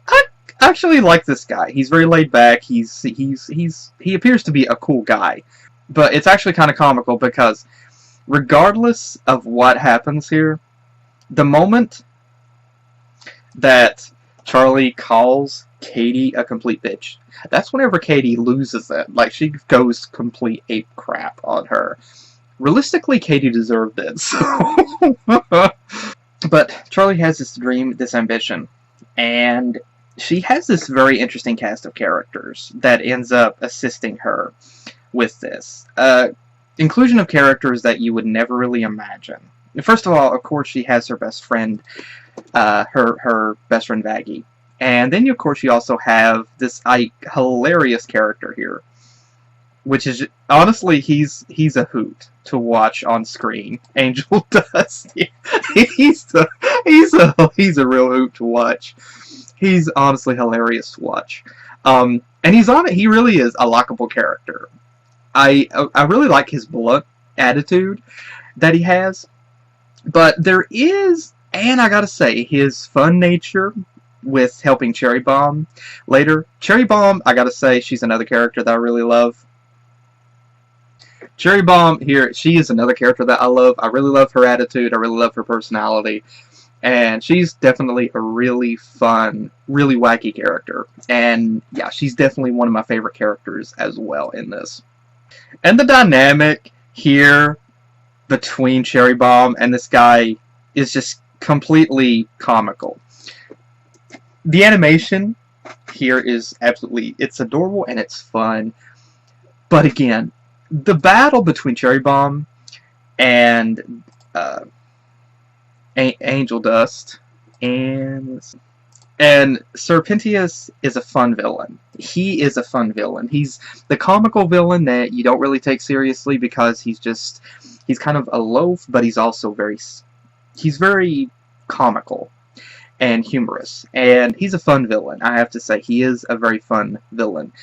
S2: I actually like this guy. He's very laid back. He appears to be a cool guy. But it's actually kind of comical, because regardless of what happens here, the moment that Charlie calls Katie a complete bitch, that's whenever Katie loses it. Like, she goes complete ape crap on her. Realistically, Katie deserved it. So. But Charlie has this dream, this ambition, and she has this very interesting cast of characters that ends up assisting her with this. Inclusion of characters that you would never really imagine. First of all, of course, she has her best friend, her best friend Vaggie. And then, of course, you also have this hilarious character here, which is, honestly, he's a hoot to watch on screen. Angel Dust. He's a real hoot to watch. He's honestly hilarious to watch. And he really is a likable character. I really like his blunt attitude that he has. But there is, and I gotta say, his fun nature with helping Cherry Bomb later. Cherry Bomb, I gotta say, she's another character that I really love. Cherry Bomb here, she is another character that I love. I really love her attitude. I really love her personality. And she's definitely a really fun, really wacky character. And yeah, she's definitely one of my favorite characters as well in this. And the dynamic here between Cherry Bomb and this guy is just completely comical. The animation here is absolutely, it's adorable and it's fun. But again, the battle between Cherry Bomb and Angel Dust and Serpentius is a fun villain. He is a fun villain. He's the comical villain that you don't really take seriously because he's kind of a loaf, but he's also very comical and humorous. And he's a fun villain. I have to say, he is a very fun villain.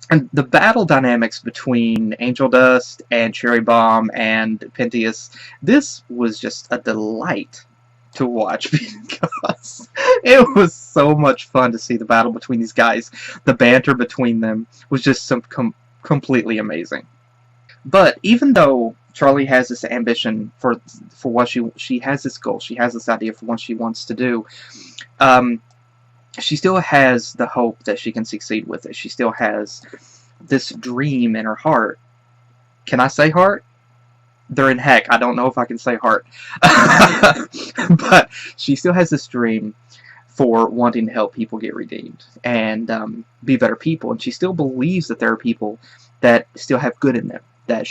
S2: And the battle dynamics between Angel Dust and Cherry Bomb and Pentious, this was just a delight to watch because it was so much fun to see the battle between these guys. The banter between them was just completely amazing. But even though Charlie has this ambition for what she has this goal, she has this idea for what she wants to do, she still has the hope that she can succeed with it. She still has this dream in her heart. Can I say heart? They're in heck. I don't know if I can say heart. But she still has this dream for wanting to help people get redeemed and be better people. And she still believes that there are people that still have good in them, that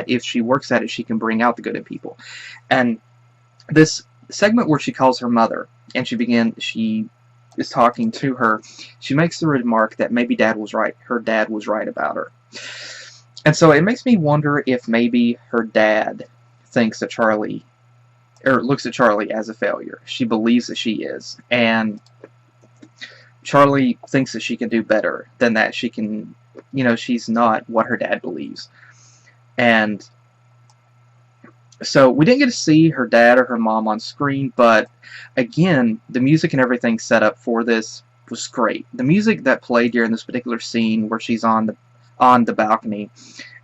S2: if she works at it, she can bring out the good in people. And this segment where she calls her mother and she is talking to her, she makes the remark that maybe Dad was right. Her dad was right about her. And so it makes me wonder if maybe her dad thinks that Charlie, or looks at Charlie as a failure. She believes that she is. And Charlie thinks that she can do better than that. She can, she's not what her dad believes. And so we didn't get to see her dad or her mom on screen, but again, the music and everything set up for this was great. The music that played during this particular scene where she's on the balcony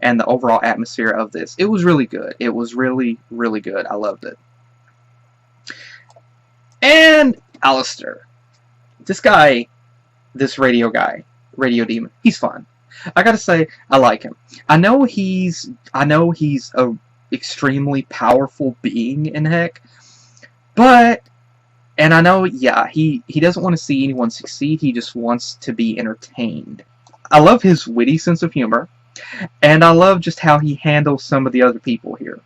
S2: and the overall atmosphere of this, it was really good. It was really, really good. I loved it. And Alistair. This guy, this radio demon, he's fun. I gotta say, I like him. I know he's a extremely powerful being in heck, and I know, yeah, he doesn't want to see anyone succeed, he just wants to be entertained. I love his witty sense of humor, and I love just how he handles some of the other people here.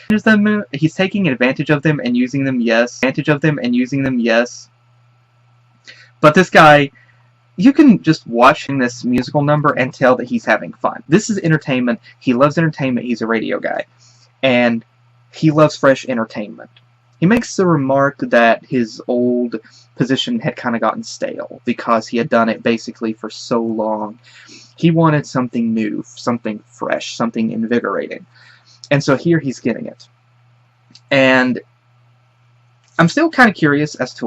S2: He's taking advantage of them and using them, yes. But this guy, you can just watch this musical number and tell that he's having fun. This is entertainment. He loves entertainment. He's a radio guy. And he loves fresh entertainment. He makes the remark that his old position had kind of gotten stale because he had done it basically for so long. He wanted something new, something fresh, something invigorating. And so here he's getting it. And I'm still kind of curious as to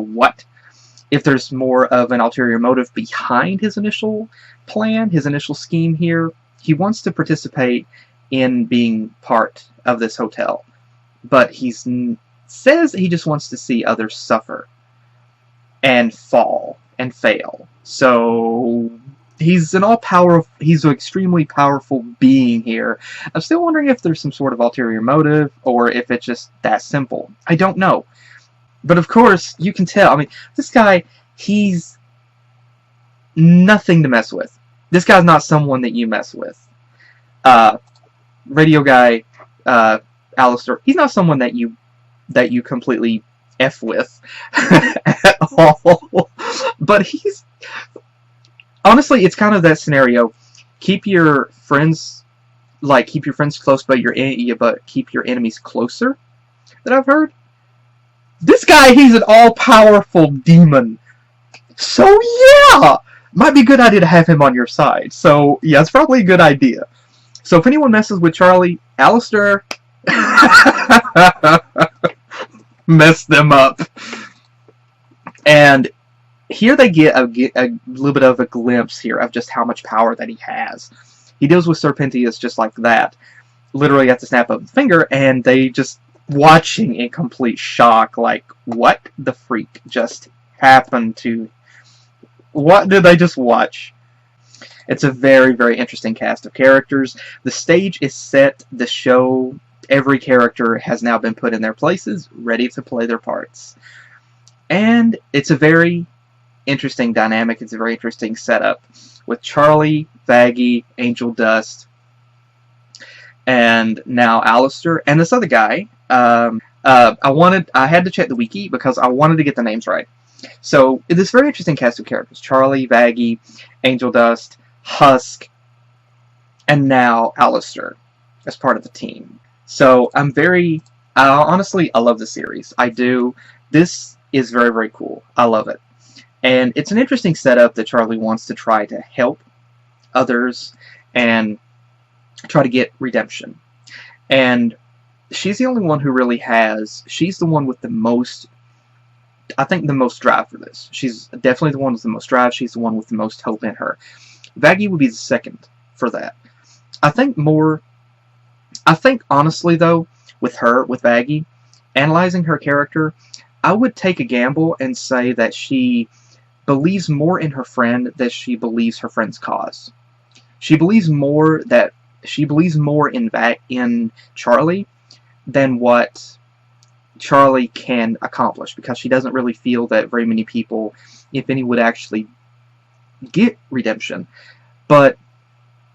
S2: if there's more of an ulterior motive behind his initial plan, his initial scheme here. He wants to participate in being part of this hotel, but he says he just wants to see others suffer and fall and fail. So he's an extremely powerful being here. I'm still wondering if there's some sort of ulterior motive or if it's just that simple. I don't know. But of course, you can tell. I mean, this guy, he's nothing to mess with. This guy's not someone that you mess with. Radio guy, Alistair, he's not someone that you completely F with at all. But honestly, it's kind of that scenario. Keep your friends close, but keep your enemies closer. That I've heard. This guy, he's an all-powerful demon. So yeah, might be a good idea to have him on your side. So yeah, it's probably a good idea. So if anyone messes with Charlie, Alistair, mess them up. And here they get a little bit of a glimpse here of just how much power that he has. He deals with Serpentius just like that, literally at the snap of the finger, and they just watching in complete shock, like, what the freak just happened to... What did I just watch? It's a very, very interesting cast of characters. The stage is set, the show, every character has now been put in their places, ready to play their parts. And it's a very interesting dynamic, it's a very interesting setup, with Charlie, Vaggie, Angel Dust, and now Alistair, and this other guy. I had to check the wiki because I wanted to get the names right. So, this very interesting cast of characters. Charlie, Vaggie, Angel Dust, Husk, and now Alistair as part of the team. So, honestly, I love the series. I do. This is very, very cool. I love it. And it's an interesting setup that Charlie wants to try to help others and try to get redemption. And she's the only one who really she's the one with the most, I think, the most drive for this. She's definitely the one with the most drive. She's the one with the most hope in her. Vaggie would be the second for that. I think honestly though, with Vaggie, analyzing her character, I would take a gamble and say that she believes more in her friend than she believes her friend's cause. She believes more in Charlie than what Charlie can accomplish, because she doesn't really feel that very many people, if any, would actually get redemption. But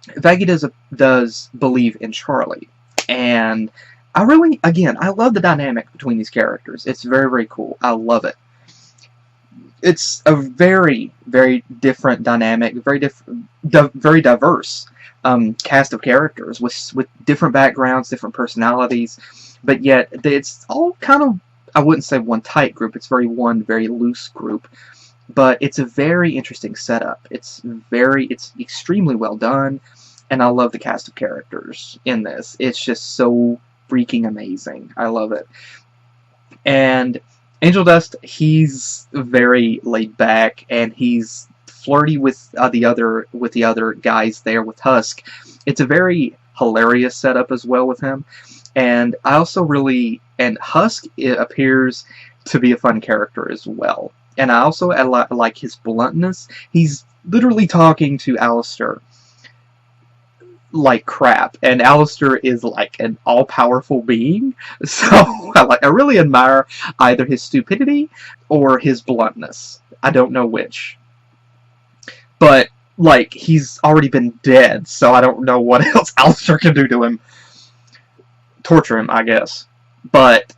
S2: Vaggie does believe in Charlie, and I love the dynamic between these characters. It's very, very cool. I love it. It's a very, very different dynamic, very diverse cast of characters with different backgrounds, different personalities, but yet it's all kind of, I wouldn't say one tight group. It's very loose group, but it's a very interesting setup. It's extremely well done, and I love the cast of characters in this. It's just so freaking amazing. I love it. And Angel Dust, he's very laid back, and he's flirty with the other guys there with Husk. It's a very hilarious setup as well with him. And I also Husk appears to be a fun character as well. And I also like his bluntness. He's literally talking to Alistair like crap, and Alistair is like an all-powerful being. So I really admire either his stupidity or his bluntness. I don't know which. But like, he's already been dead, so I don't know what else Alistair can do to him. Torture him, I guess. But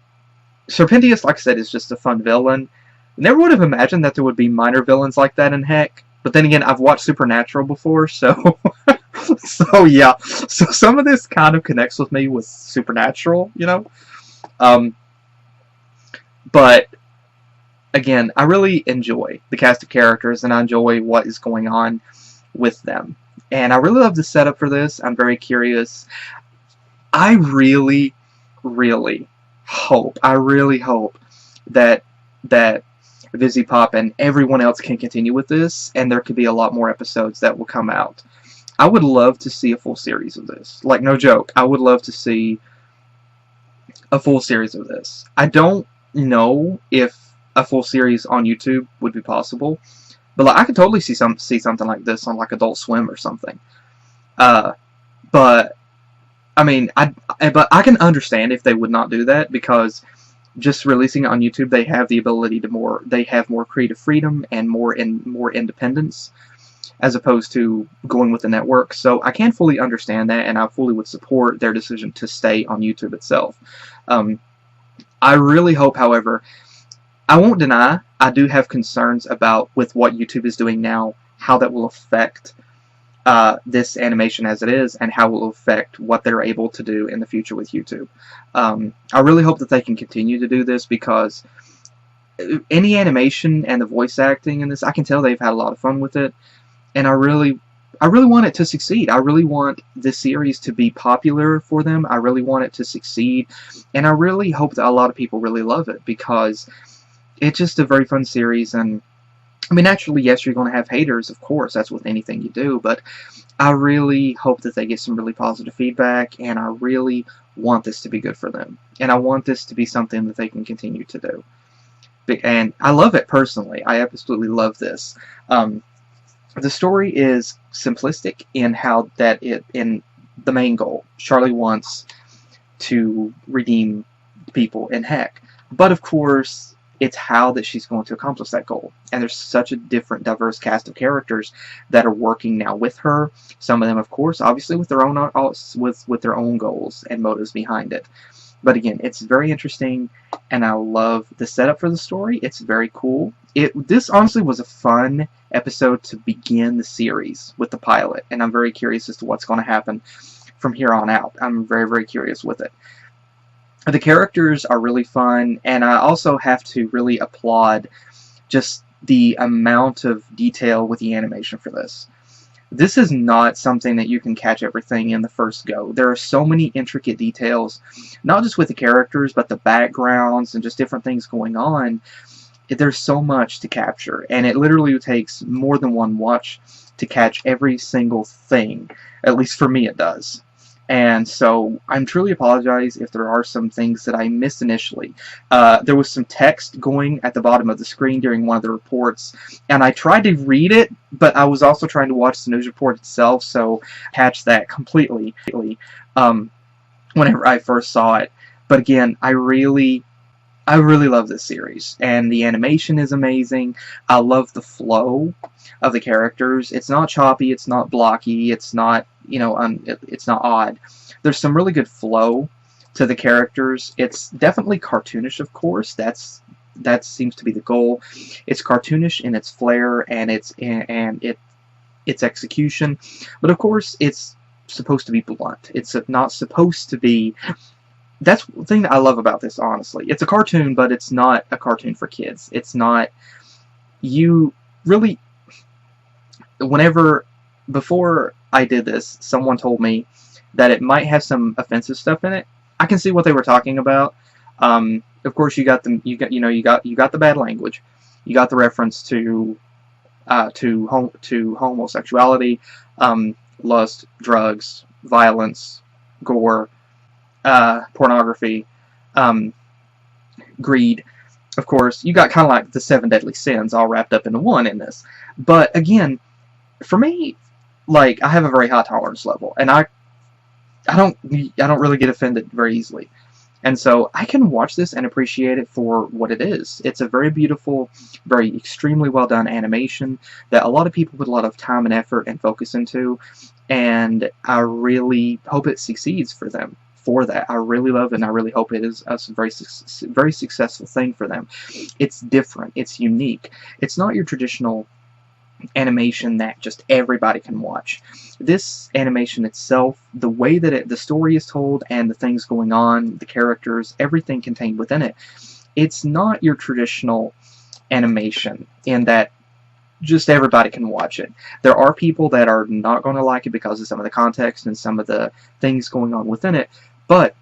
S2: Serpentius, like I said, is just a fun villain. Never would have imagined that there would be minor villains like that in Heck. But then again, I've watched Supernatural before, so... So yeah, so some of this kind of connects with me with Supernatural, you know? But, again, I really enjoy the cast of characters, and I enjoy what is going on with them. And I really love the setup for this. I'm very curious. I really, really hope that Vizzy Pop and everyone else can continue with this, and there could be a lot more episodes that will come out. I would love to see a full series of this. Like, no joke. I would love to see a full series of this. I don't know if a full series on YouTube would be possible, but like, I could totally see something like this on like Adult Swim or something. But I mean, but I can understand if they would not do that, because just releasing it on YouTube, they have the ability to they have more creative freedom and more independence, as opposed to going with the network. So I can fully understand that, and I fully would support their decision to stay on YouTube itself. I really hope, however, I won't deny, I do have concerns with what YouTube is doing now, how that will affect this animation as it is, and how it will affect what they're able to do in the future with YouTube. I really hope that they can continue to do this, because any animation and the voice acting in this, I can tell they've had a lot of fun with it. And I really want it to succeed. I really want this series to be popular for them. I really want it to succeed. And I really hope that a lot of people really love it, because it's just a very fun series. And, I mean, naturally, yes, you're going to have haters, of course. That's with anything you do. But I really hope that they get some really positive feedback. And I really want this to be good for them. And I want this to be something that they can continue to do. And I love it personally. I absolutely love this. The story is simplistic in how that in the main goal. Charlie wants to redeem people in Heck. But of course, it's how that she's going to accomplish that goal. And there's such a different, diverse cast of characters that are working now with her. Some of them, of course, obviously with their own with their own goals and motives behind it. But again, it's very interesting, and I love the setup for the story. It's very cool. This honestly was a fun episode to begin the series with the pilot, and I'm very curious as to what's going to happen from here on out. I'm very, very curious with it. The characters are really fun, and I also have to really applaud just the amount of detail with the animation for this. This is not something that you can catch everything in the first go. There are so many intricate details, not just with the characters, but the backgrounds and just different things going on. There's so much to capture, and it literally takes more than one watch to catch every single thing. At least for me it does. And so I'm truly apologize if there are some things that I missed initially. There was some text going at the bottom of the screen during one of the reports, and I tried to read it, but I was also trying to watch the news report itself, so catch that completely whenever I first saw it. But again, I really love this series, and the animation is amazing. I love the flow of the characters. It's not choppy, it's not blocky, it's not, it's not odd. There's some really good flow to the characters. It's definitely cartoonish, of course. That seems to be the goal. It's cartoonish in its flair and its execution, but of course it's supposed to be blunt. It's not supposed to be. That's the thing that I love about this, honestly. It's a cartoon, but it's not a cartoon for kids. It's not. You really. Before I did this, someone told me that it might have some offensive stuff in it. I can see what they were talking about. Of course, you got the bad language. You got the reference to homosexuality, lust, drugs, violence, gore, pornography, greed. Of course, you got kind of like the 7 deadly sins all wrapped up into one in this. But again, for me, like, I have a very high tolerance level, and I don't really get offended very easily. And so I can watch this and appreciate it for what it is. It's a very beautiful, very extremely well done animation that a lot of people put a lot of time and effort and focus into, and I really hope it succeeds for them. For that, I really love it, and I really hope it is a very successful thing for them. It's different. It's unique. It's not your traditional animation that just everybody can watch. This animation itself, the way that the story is told and the things going on, the characters, everything contained within it, it's not your traditional animation in that just everybody can watch it. There are people that are not going to like it because of some of the context and some of the things going on within it, but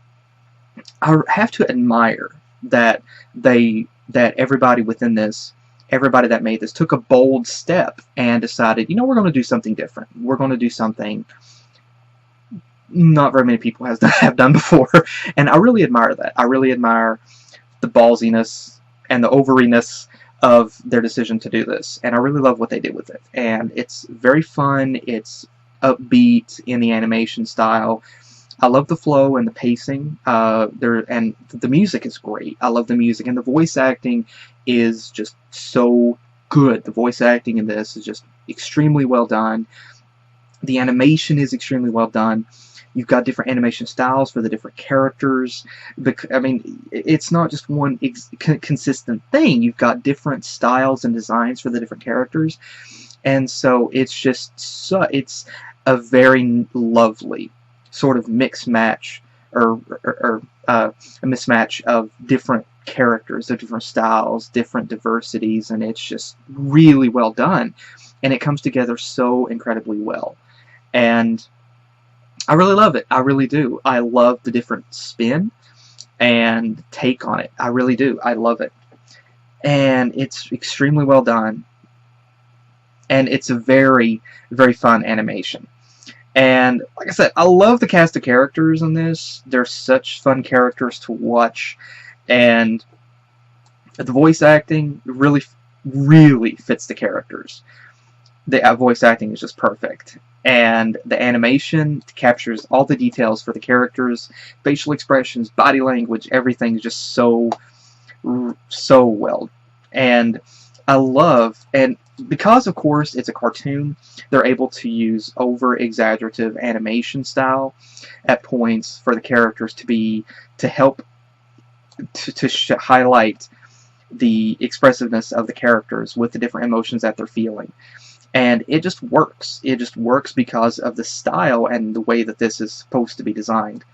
S2: I have to admire that everybody within this, everybody that made this, took a bold step and decided, we're going to do something different. We're going to do something not very many people have done before, and I really admire that. I really admire the ballsiness and the overiness of their decision to do this, and I really love what they did with it. And it's very fun. It's upbeat in the animation style. I love the flow and the pacing. And the music is great. I love the music, and the voice acting is just so good. The voice acting in this is just extremely well done. The animation is extremely well done. You've got different animation styles for the different characters. I mean, it's not just one consistent thing. You've got different styles and designs for the different characters, and so it's it's a very lovely sort of mix match or a mismatch of different characters, of different styles, different diversities, and it's just really well done, and it comes together so incredibly well. And I really love it. I really do. I love the different spin and take on it. I really do. I love it. And it's extremely well done. And it's a very, very fun animation. And like I said, I love the cast of characters in this. They're such fun characters to watch, and the voice acting really, really fits the characters. The voice acting is just perfect, and the animation captures all the details for the characters, facial expressions, body language, everything is just so well. And I love, and because of course it's a cartoon, they're able to use over exaggerative animation style at points for the characters to help to highlight the expressiveness of the characters with the different emotions that they're feeling. And it just works. It just works because of the style and the way that this is supposed to be designed.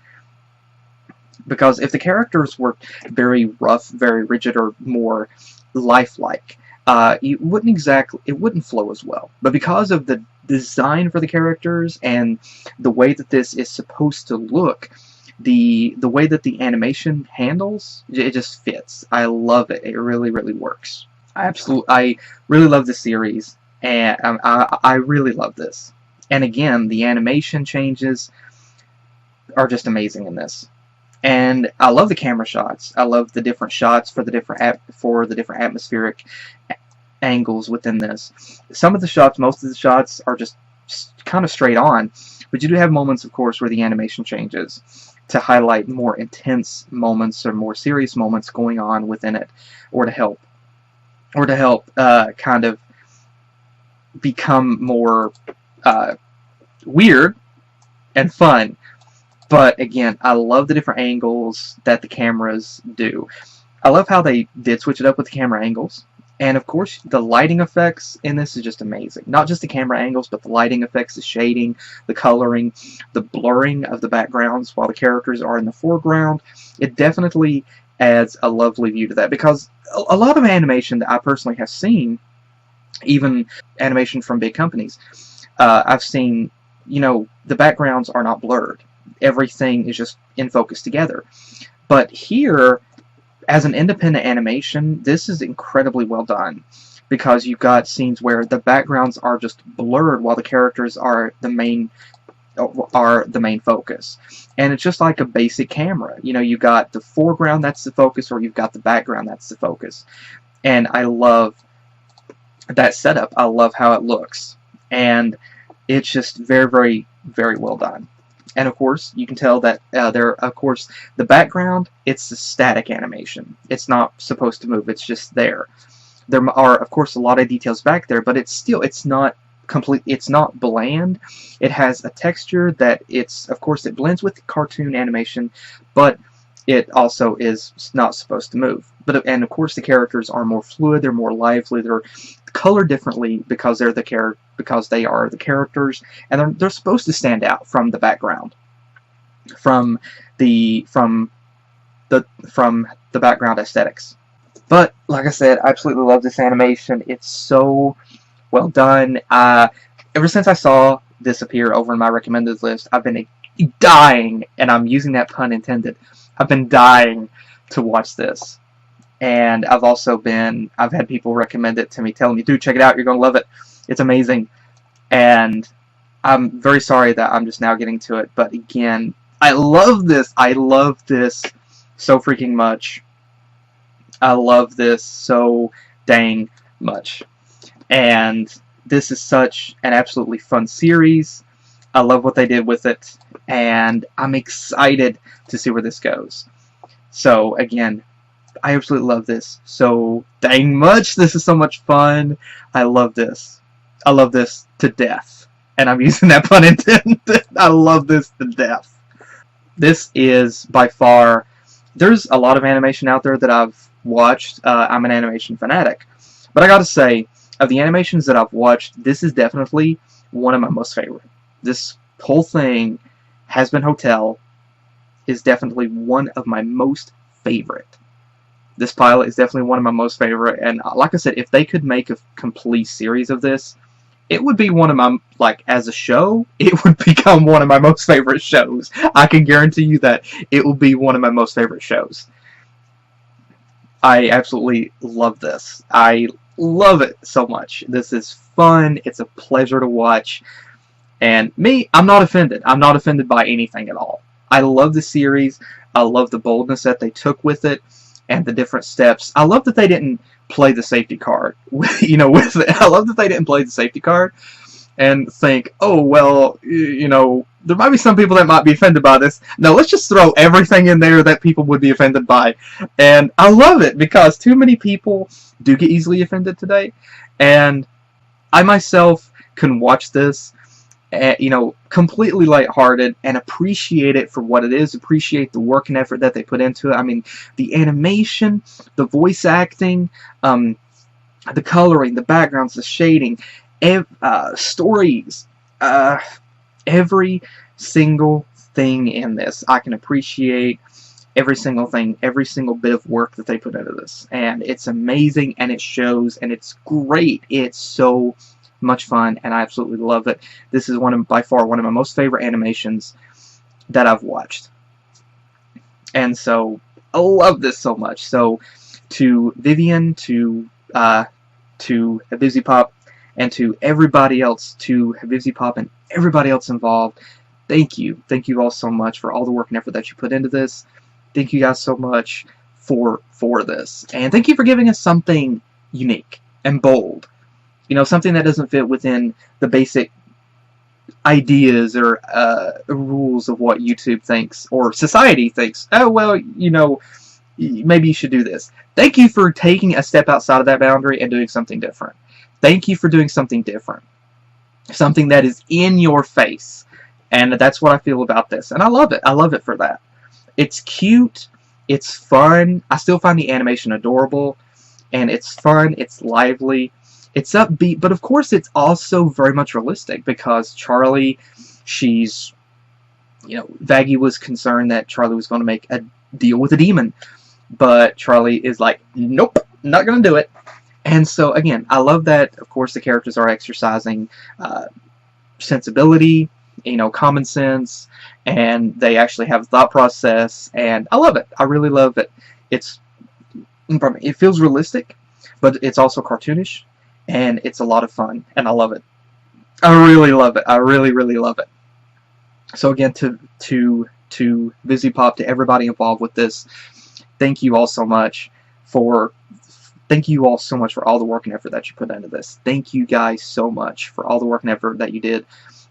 S2: Because if the characters were very rough, very rigid, or more lifelike, it wouldn't flow as well. But because of the design for the characters and the way that this is supposed to look, the way that the animation handles, it just fits. I love it. It really, really works. I really love this series, and I really love this. And again, the animation changes are just amazing in this. And I love the camera shots. I love the different shots for the different atmospheric angles within this. Some of the shots, most of the shots are just kind of straight on, but you do have moments, of course, where the animation changes to highlight more intense moments or more serious moments going on within it, or to help kind of become more weird and fun. But again, I love the different angles that the cameras do. I love how they did switch it up with the camera angles. And of course, the lighting effects in this is just amazing. Not just the camera angles, but the lighting effects, the shading, the coloring, the blurring of the backgrounds while the characters are in the foreground. It definitely adds a lovely view to that. Because a lot of animation that I personally have seen, even animation from big companies, I've seen, the backgrounds are not blurred. Everything is just in focus together. But here, as an independent animation, this is incredibly well done, because you've got scenes where the backgrounds are just blurred while the characters are the main focus. And it's just like a basic camera. You've got the foreground, that's the focus, or you've got the background, that's the focus. And I love that setup. I love how it looks. And it's just very, very, very well done. And of course, you can tell that the background, it's a static animation. It's not supposed to move, it's just there. There are, of course, a lot of details back there, but it's not complete, it's not bland. It has a texture that of course, it blends with cartoon animation, but it also is not supposed to move. And of course, the characters are more fluid, they're more lively, they're colored differently because they are the characters, and they're supposed to stand out from the background, from the background aesthetics. But like I said, I absolutely love this animation. It's so well done. Ever since I saw this appear over in my recommended list, I've been dying, and I'm using that pun intended, I've been dying to watch this. And I've had people recommend it to me, telling me, dude, check it out, you're going to love it. It's amazing. And I'm very sorry that I'm just now getting to it. But again, I love this. I love this so freaking much. I love this so dang much. And this is such an absolutely fun series. I love what they did with it. And I'm excited to see where this goes. So, again, I absolutely love this so dang much. This is so much fun. I love this. I love this to death. And I'm using that pun intended. I love this to death. This is by far... There's a lot of animation out there that I've watched. I'm an animation fanatic. But I gotta say, of the animations that I've watched, this is definitely one of my most favorite. This whole thing, HAZBIN Hotel, is definitely one of my most favorite. This pilot is definitely one of my most favorite, and like I said, if they could make a complete series of this, it would be one of my, as a show, it would become one of my most favorite shows. I can guarantee you that it will be one of my most favorite shows. I absolutely love this. I love it so much. This is fun. It's a pleasure to watch. And me, I'm not offended. I'm not offended by anything at all. I love the series. I love the boldness that they took with it and the different steps. I love that they didn't play the safety card. You know, with it. I love that they didn't play the safety card and think, oh, well, you know, there might be some people that might be offended by this. No, let's just throw everything in there that people would be offended by. And I love it because too many people do get easily offended today. And I myself can watch this, you know, completely lighthearted and appreciate it for what it is, appreciate the work and effort that they put into it. I mean, the animation, the voice acting, the coloring, the backgrounds, the shading, stories, every single thing in this. I can appreciate every single thing, every single bit of work that they put into this. And it's amazing, and it shows, and it's great. It's so much fun, and I absolutely love it. This is by far one of my most favorite animations that I've watched. And so, I love this so much. So, to Vivian, to HAZBIN, and to everybody else, to HAZBIN and everybody else involved, thank you. Thank you all so much for all the work and effort that you put into this. Thank you guys so much for this. And thank you for giving us something unique and bold. You know, something that doesn't fit within the basic ideas or rules of what YouTube thinks or society thinks. Oh, well, you know, maybe you should do this. Thank you for taking a step outside of that boundary and doing something different. Thank you for doing something different. Something that is in your face. And that's what I feel about this. And I love it. I love it for that. It's cute. It's fun. I still find the animation adorable. And it's fun. It's lively. It's upbeat. But of course, it's also very much realistic. Because Charlie, she's... You know, Vaggie was concerned that Charlie was going to make a deal with a demon. But Charlie is like, nope, not going to do it. And so, again, I love that, of course, the characters are exercising sensibility, you know, common sense, and they actually have a thought process, and I love it. I really love it. It feels realistic, but it's also cartoonish, and it's a lot of fun, and I love it. I really love it. I really, really love it. So, again, to VizzyPop, to everybody involved with this, thank you all so much for... Thank you all so much for all the work and effort that you put into this. Thank you guys so much for all the work and effort that you did.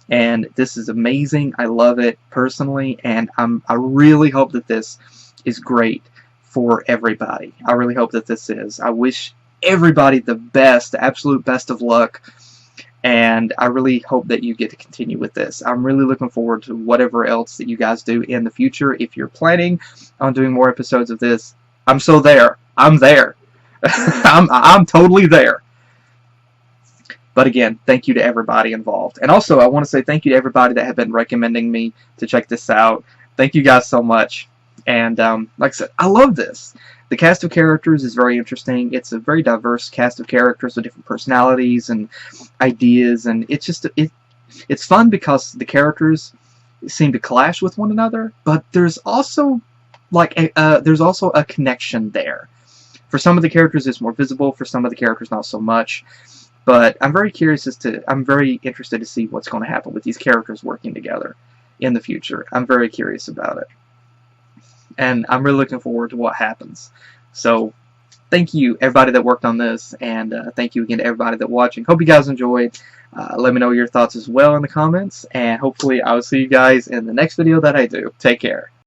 S2: And this is amazing. I love it personally, and I really hope that this is great for everybody. I really hope that this is. I wish everybody the best, the absolute best of luck, and I really hope that you get to continue with this. I'm really looking forward to whatever else that you guys do in the future. If you're planning on doing more episodes of this, I'm so there. I'm there. I'm totally there. But again, thank you to everybody involved. And also, I want to say thank you to everybody that have been recommending me to check this out. Thank you guys so much. And like I said, I love this. The cast of characters is very interesting. It's a very diverse cast of characters with different personalities and ideas. And it's just, it's fun because the characters seem to clash with one another. But there's also, there's also a connection there. For some of the characters, it's more visible. For some of the characters, not so much. But I'm very curious I'm very interested to see what's going to happen with these characters working together in the future. I'm very curious about it. And I'm really looking forward to what happens. So, thank you, everybody that worked on this. And thank you again to everybody that watching. Hope you guys enjoyed. Let me know your thoughts as well in the comments. And hopefully, I will see you guys in the next video that I do. Take care.